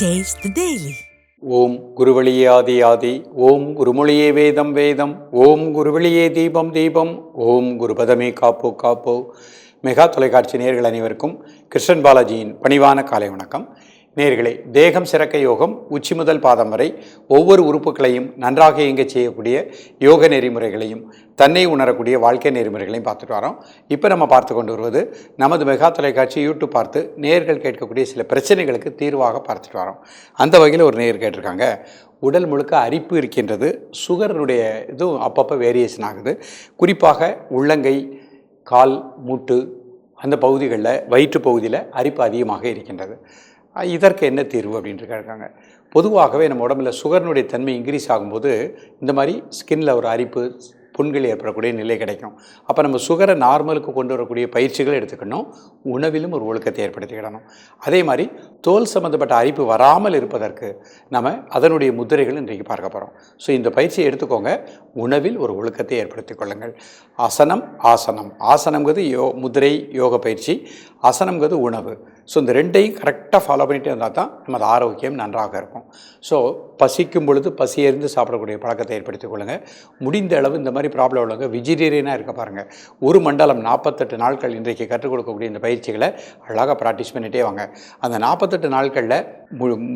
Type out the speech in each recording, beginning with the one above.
Taste the Daily. ஓம் குருவழியே ஆதி ஆதி, ஓம் குருமொழியே வேதம் வேதம், ஓம் குருவழியே தீபம் தீபம், ஓம் குருபதமே காப்போ காப்போ. மெகா தொலைக்காட்சி நேயர்கள் அனைவருக்கும் கிருஷ்ணன் பாலாஜியின் பணிவான காலை வணக்கம். நேயர்களே, தேகம் சிறக்க யோகம், உச்சி முதல் பாதம் வரை ஒவ்வொரு உறுப்புகளையும் நன்றாக இயங்கச் செய்யக்கூடிய யோக நெறிமுறைகளையும் தன்னை உணரக்கூடிய வாழ்க்கை நெறிமுறைகளையும் பார்த்துட்டு வரோம். இப்போ நம்ம பார்த்து கொண்டு வருவது நமது மெகா தொலைக்காட்சி யூடியூப் பார்த்து நேயர்கள் கேட்கக்கூடிய சில பிரச்சனைகளுக்கு தீர்வாக பார்த்துட்டு வரோம். அந்த வகையில் ஒரு நேயர் கேட்டிருக்காங்க, உடல் முழுக்க அரிப்பு இருக்கின்றது, சுகருடைய இதுவும் அப்பப்போ வேரியேஷன் ஆகுது, குறிப்பாக உள்ளங்கை, கால், மூட்டு அந்த பகுதிகளில், வயிற்று பகுதியில் அரிப்பு அதிகமாக இருக்கின்றது. இதற்கு என்ன தீர்வு அப்படின்ட்டு கேட்காங்க. பொதுவாகவே நம்ம உடம்புல சுகர்னுடைய தன்மை இன்க்ரீஸ் ஆகும்போது இந்த மாதிரி ஸ்கின்னில் ஒரு அரிப்பு, புண்கள் ஏற்படக்கூடிய நிலை கிடைக்கும். அப்போ நம்ம சுகரை நார்மலுக்கு கொண்டு வரக்கூடிய பயிற்சிகளை எடுத்துக்கணும், உணவிலும் ஒரு ஒழுக்கத்தை ஏற்படுத்திக்கிடணும். அதே மாதிரி தோல் சம்மந்தப்பட்ட அரிப்பு வராமல் இருப்பதற்கு நம்ம அதனுடைய முத்திரைகள் இன்றைக்கு பார்க்க போகிறோம். ஸோ இந்த பயிற்சியை எடுத்துக்கோங்க, உணவில் ஒரு ஒழுக்கத்தை ஏற்படுத்தி கொள்ளுங்கள். ஆசனம் ஆசனங்கிறது முதிரை யோக பயிற்சி, ஆசனங்கிறது உணவு. ஸோ இந்த ரெண்டையும் கரெக்டாக ஃபாலோ பண்ணிகிட்டே இருந்தால் தான் நமது ஆரோக்கியம் நன்றாக இருக்கும். ஸோ பசிக்கும் பொழுது பசியறிந்து சாப்பிடக்கூடிய பழக்கத்தை ஏற்படுத்திக் கொள்ளுங்கள். முடிந்த அளவு இந்த மாதிரி ப்ராப்ளம் உள்ளவங்க வெஜிடேரியனாக இருக்க பாருங்கள். ஒரு மண்டலம் 48 நாட்கள் இன்றைக்கு கற்றுக் கொடுக்கக்கூடிய இந்த பயிற்சிகளை அழகாக ப்ராக்டிஸ் பண்ணிகிட்டே வாங்க. அந்த 48 நாட்களில்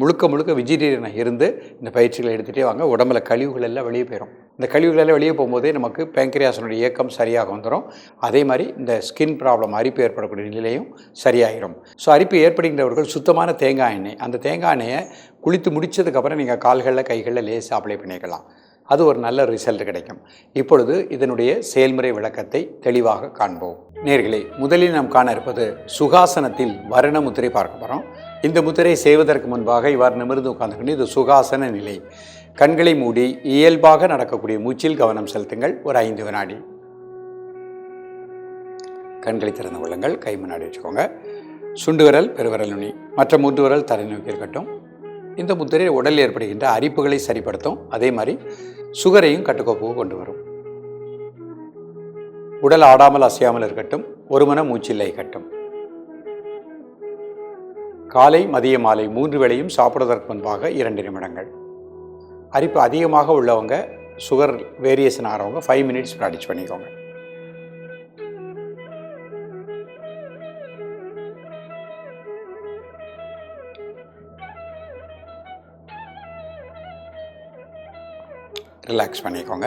முழுக்க வெஜிடேரியனாக இருந்து இந்த பயிற்சிகளை எடுத்துகிட்டே வாங்க. உடம்புல கழிவுகள் எல்லாம் வெளியே போயிடும். இந்த கழிவுகளெல்லாம் வெளியே போகும்போதே நமக்கு பேங்க்ரியாஸனுடைய இயக்கம் சரியாக வந்துடும். அதே மாதிரி இந்த ஸ்கின் ப்ராப்ளம், அரிப்பு ஏற்படக்கூடிய நிலையும் சரியாகிடும். ஸோ அரிப்பு ஏற்படுகின்றவர்கள் சுத்தமான தேங்காய் எண்ணெய், அந்த தேங்காய் எண்ணெயை குளித்து முடித்ததுக்கப்புறம் நீங்கள் கால்களில் கைகளில் லேசாக அப்ளை பண்ணிக்கலாம். அது ஒரு நல்ல ரிசல்ட் கிடைக்கும். இப்பொழுது இதனுடைய செயல்முறை விளக்கத்தை தெளிவாக காண்போம். நேயர்களே, முதலில் நாம் காண இருப்பது சுகாசனத்தில் வர்ண முத்திரை பார்க்க போகிறோம். இந்த முத்திரை செய்வதற்கு முன்பாக இவ்வாறு நிமிர்ந்து உட்கார்ந்துக்கணும். இது சுகாசன நிலை. கண்களை மூடி இயல்பாக நடக்கக்கூடிய மூச்சில் கவனம் செலுத்துங்கள். ஒரு 5 வினாடி. கண்களை திறந்து கொள்ளுங்கள். கை முன்னாடி வச்சுக்கோங்க. சுண்டு விரல், பெருவிரல் நுனி, மற்ற 3 விரல் தரை நோக்கி இருக்கட்டும். இந்த முத்திரை உடலில் ஏற்படுகின்ற அரிப்புகளை சரிப்படுத்தும். அதே மாதிரி சுகரையும் கட்டுக்கோப்புக்கு கொண்டு வரும். உடல் ஆடாமல் அசையாமல் இருக்கட்டும். ஒரு மன மூச்சில்லை கட்டும். காலை, மதிய, மாலை 3 வேளையும் சாப்பிடுவதற்கு முன்பாக 2 நிமிடங்கள். அரிப்பு அதிகமாக உள்ளவங்க, சுகர் வேரியேஷன் ஆகிறவங்க 5 மினிட்ஸ் ப்ராக்டிஸ் பண்ணிக்கோங்க. ரிலாக்ஸ் பண்ணிக்கோங்க.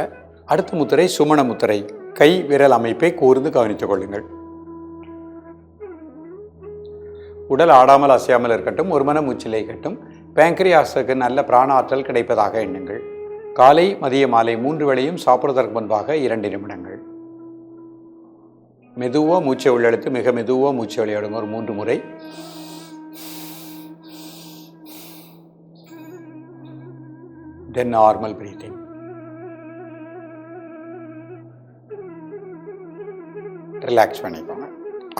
அடுத்த முத்திரை சுமண முத்திரை. கை விரல் அமைப்பை கூர்ந்து கவனித்துக் கொள்ளுங்கள். உடல் ஆடாமல் அசையாமல் இருக்கட்டும். ஒரு மன மூச்சிலை கட்டும். பேங்க்ரியாஸுக்கு நல்ல பிராண ஆற்றல் கிடைப்பதாக எண்ணுங்கள். காலை, மதிய, மாலை 3 வேளையும் சாப்பிடுவதற்கு முன்பாக 2 நிமிடங்கள். மெதுவாக மூச்சை உள்ளெடுத்து மிக மெதுவாக மூச்சை வெளியிடுங்க. ஒரு 3 முறை. தென் நார்மல் பிரீத்திங். ரிலாக்ஸ் பண்ணிக்கோங்க.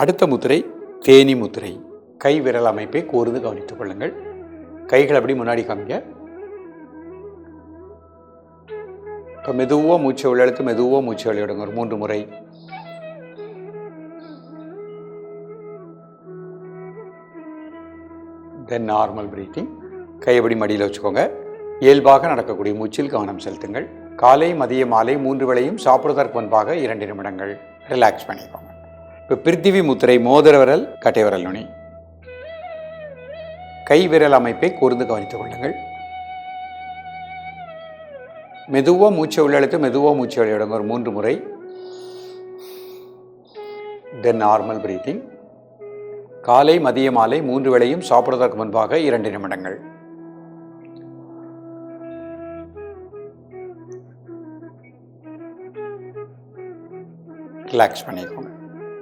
அடுத்த முத்திரை தேனி முத்திரை. கை விரல் அமைப்பை கூர்ந்து கவனித்துக் கொள்ளுங்கள். கைகள் அப்படி முன்னாடி காமிங்க. இப்போ மெதுவாக மூச்சை உள்ளெடுத்து மெதுவாக மூச்சை வெளியிடுங்க. ஒரு 3 முறை. தென் நார்மல் பிரீத்திங். கையபடி மடியில் வச்சுக்கோங்க. இயல்பாக நடக்கக்கூடிய மூச்சில் கவனம் செலுத்துங்கள். காலை, மதிய, மாலை 3 வேளையும் சாப்பிடுவதற்கு முன்பாக 2 நிமிடங்கள். ரிலாக்ஸ் பண்ணிக்கோங்க. இப்போ பிருத்திவி முத்திரை. மோதிர விரல், கட்டை விரல் நுனி. கை விரல் அமைப்பை கூர்ந்து கவனித்துக் கொள்ளுங்கள். மெதுவாக மூச்சை உள்ளெழுத்து மெதுவாக மூச்சை வெளியிடுங்க. ஒரு 3 முறை. தென் நார்மல் பிரீத்திங். காலை, மதிய, மாலை 3 வேளையும் சாப்பிடுவதற்கு முன்பாக 2 நிமிடங்கள். ரிலாக்ஸ் பண்ணிக்கோங்க.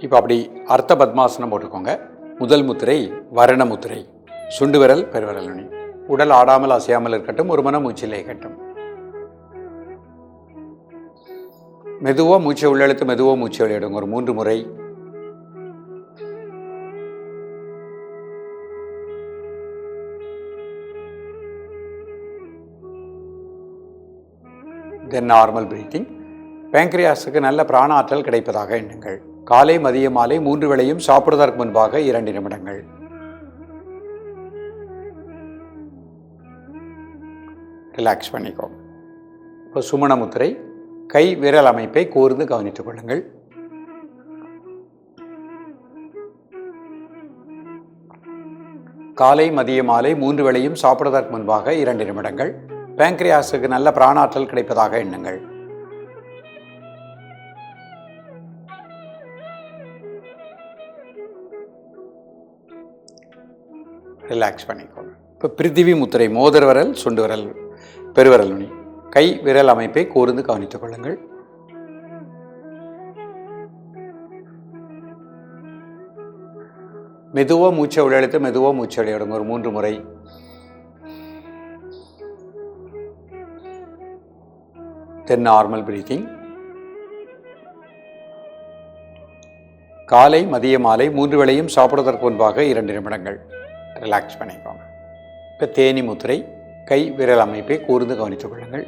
இப்போ அப்படி அர்த்த பத்மாசனம் போட்டுக்கோங்க. முதல் முத்திரை வர்ண முத்திரை. சுண்டு விரல், பெருவிரல் நுனி. உடல் ஆடாமல் அசையாமல் இருக்கட்டும். ஒரு மன மூச்சிலை கட்டும். மெதுவாக மூச்சை உள்ளெழுத்து மெதுவாக மூச்சை வெளியிடுங்க. ஒரு 3 முறை. தென் நார்மல் பிரீத்திங். பேங்க்ரியாஸுக்கு நல்ல பிராண ஆற்றல் கிடைப்பதாக எண்ணுங்கள். காலை, மதிய, மாலை 3 வேளையும் சாப்பிடுவதற்கு முன்பாக 2 நிமிடங்கள். ரிலாக்ஸ் பண்ணிக்கோங்க. இப்போ சுமண முத்திரை, கை விரல் அமைப்பை கூர்ந்து கவனித்துக் கொள்ளுங்கள். காலை மதிய மாலை 3 வேளையும் சாப்பிடுவதற்கு முன்பாக 2 நிமிடங்கள் பேங்க்ரியாஸுக்கு நல்ல பிராணாற்றல் கிடைப்பதாக எண்ணுங்கள். ரிலாக்ஸ் பண்ணிக்கோங்க. இப்போ பிருத்திவி முத்திரை, மோதிர விரல், சுண்டு விரல், பெருவிரல் நுனி, கை விரல் அமைப்பை கூர்ந்து கவனித்துக் கொள்ளுங்கள். மெதுவாக மூச்சை உள்ளிழுத்து மெதுவாக மூச்சை வெளியிடுங்க. ஒரு 3 முறை. தென் நார்மல் பிரீத்திங். காலை மதிய மாலை 3 வேளையும் சாப்பிடுவதற்கு முன்பாக 2 நிமிடங்கள் ரிலாக்ஸ் பண்ணிக்கோங்க. இப்போ தேனி முத்திரை, கை விரல் அமைப்பை கூர்ந்து கவனித்துக் கொள்ளுங்கள்.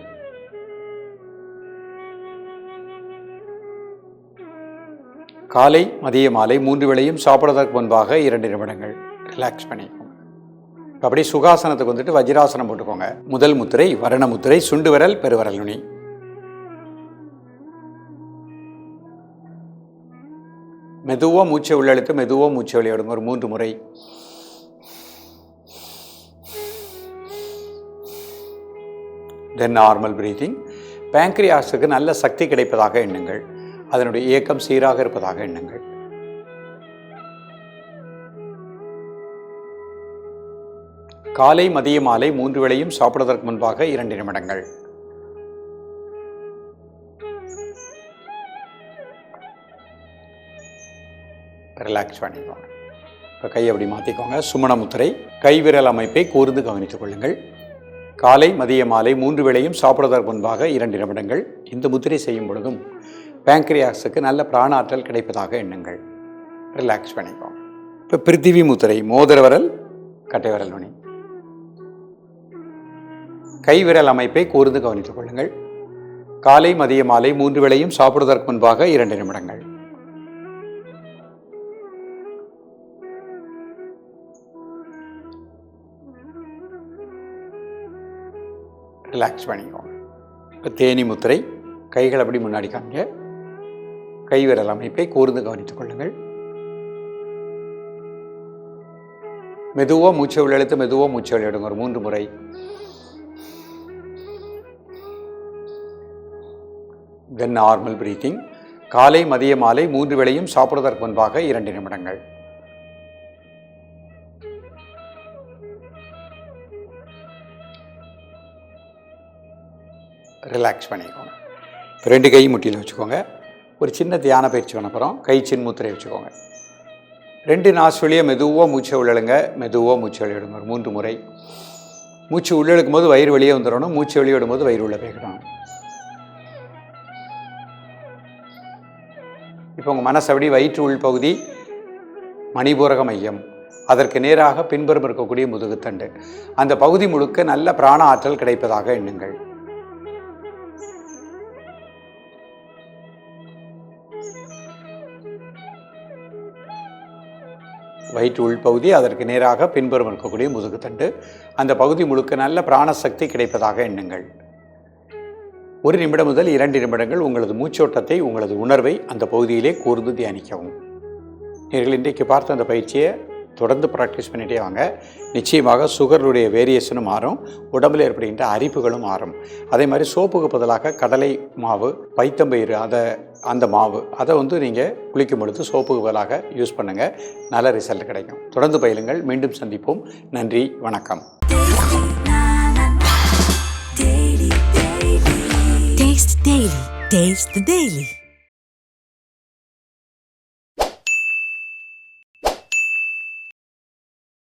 காலை மதிய மாலை 3 வேளையும் சாப்பிடுவதற்கு முன்பாக 2 நிமிடங்கள் ரிலாக்ஸ் பண்ணிக்கோங்க. அப்படி சுகாசனத்துக்கு வந்துட்டு வஜ்ராசனம் போட்டுக்கோங்க. முதல் முத்திரை வரண முத்திரை, சுண்டு விரல், பெருவிரல் நுனி. மெதுவாக மூச்சை உள்ளிழுத்து மெதுவாக மூச்சை வெளியிடுங்க. ஒரு 3 முறை. தென் நார்மல் பிரீத்திங். பேங்க்ரியாஸுக்கு நல்ல சக்தி கிடைப்பதாக எண்ணுங்கள். அதனுடைய இயக்கம் சீராக இருப்பதாக எண்ணுங்கள். காலை மதிய மாலை 3 வேளையும் சாப்பிடுவதற்கு முன்பாக 2 நிமிடங்கள். ரிலாக்ஸ் பண்ணிக்கோங்க. இப்போ கையை அப்படி மாற்றிக்கோங்க. சுமண முத்திரை, கைவிரல் அமைப்பை கூர்ந்து கவனித்துக் கொள்ளுங்கள். காலை மதிய மாலை 3 வேளையும் சாப்பிடுவதற்கு முன்பாக 2 நிமிடங்கள். இந்த முத்திரை செய்யும் பொழுதும் பேங்க்ரியாஸுக்கு நல்ல பிராணாற்றல் கிடைப்பதாக எண்ணுங்கள். ரிலாக்ஸ் பண்ணிக்கோங்க. இப்போ பிருத்திவி முத்திரை, மோதிர விரல், கட்டை விரல் நுனி, கைவிரல் அமைப்பை கூர்ந்து கவனித்துக் கொள்ளுங்கள். காலை மதிய மாலை 3 வேளையும் சாப்பிடுவதற்கு முன்பாக 2 நிமிடங்கள். ரிலாக்ஸ் பண்ணிக்கோங்க. இப்போ தேனி முத்திரை, கைகள் அப்படி முன்னாடி காமிங்க. கைவிரல் அமைப்பை கூர்ந்து கவனித்துக் கொள்ளுங்கள். மெதுவாக மூச்சை உள்ளிழுத்து மெதுவாக மூச்சை வெளியிடுங்க. ஒரு 3 முறை. தென் நார்மல் பிரீத்திங். காலை மதிய மாலை 3 வேளையும் சாப்பிடுவதற்கு முன்பாக 2 நிமிடங்கள். ரிலாக்ஸ் பண்ணிக்கோங்க. 2 கை முட்டியில் வச்சுக்கோங்க. ஒரு சின்ன தியான பயிற்சி பண்ண போகிறோம். கை சின்முத்திரை வச்சுக்கோங்க. 2 நாஸ் வழியாக மெதுவாக மூச்சை உள்ளிழுங்க, மெதுவாக மூச்சை வெளியிடுங்க. ஒரு 3 முறை. மூச்சு உள்ளிழுக்கும் போது வயிறு வெளியே வந்துடணும். மூச்சு வெளியிடும் போது வயிறு உள்ள போய்க்கணும். இப்போ உங்கள் மனசு அப்படி வயிற்று உள்பகுதி மணிபூரக மையம், அதற்கு நேராக பின்புறம் இருக்கக்கூடிய முதுகுத்தண்டு, அந்த பகுதி முழுக்க நல்ல பிராண ஆற்றல் கிடைப்பதாக எண்ணுங்கள். வயிற்று உள்பகுதி, அதற்கு நேராக பின்புறம் இருக்கக்கூடிய முதுகுத்தண்டு, அந்த பகுதி முழுக்க நல்ல பிராணசக்தி கிடைப்பதாக எண்ணுங்கள். 1 நிமிடம் முதல் 2 நிமிடங்கள் உங்களது மூச்சோட்டத்தை, உங்களது உணர்வை அந்த பகுதியிலே கூர்ந்து தியானிக்கவும். நீங்கள் இன்றைக்கு பார்த்த அந்த பயிற்சியை தொடர்ந்து ப்ராக்டிஸ் பண்ணிகிட்டே வாங்க. நிச்சயமாக சுகருடைய வேரியேஷனும் மாறும், உடம்பில் ஏற்படுகின்ற அரிப்புகளும் மாறும். அதே மாதிரி சோப்புக்கு பதிலாக கடலை மாவு, பைத்தம்பயிறு, அந்த மாவு அதை நீங்கள் குளிக்கும் பொழுது சோப்புக்கு பதிலாக யூஸ் பண்ணுங்கள். நல்ல ரிசல்ட் கிடைக்கும். தொடர்ந்து பயிலுங்கள். மீண்டும் சந்திப்போம். நன்றி, வணக்கம். Taste the Daily.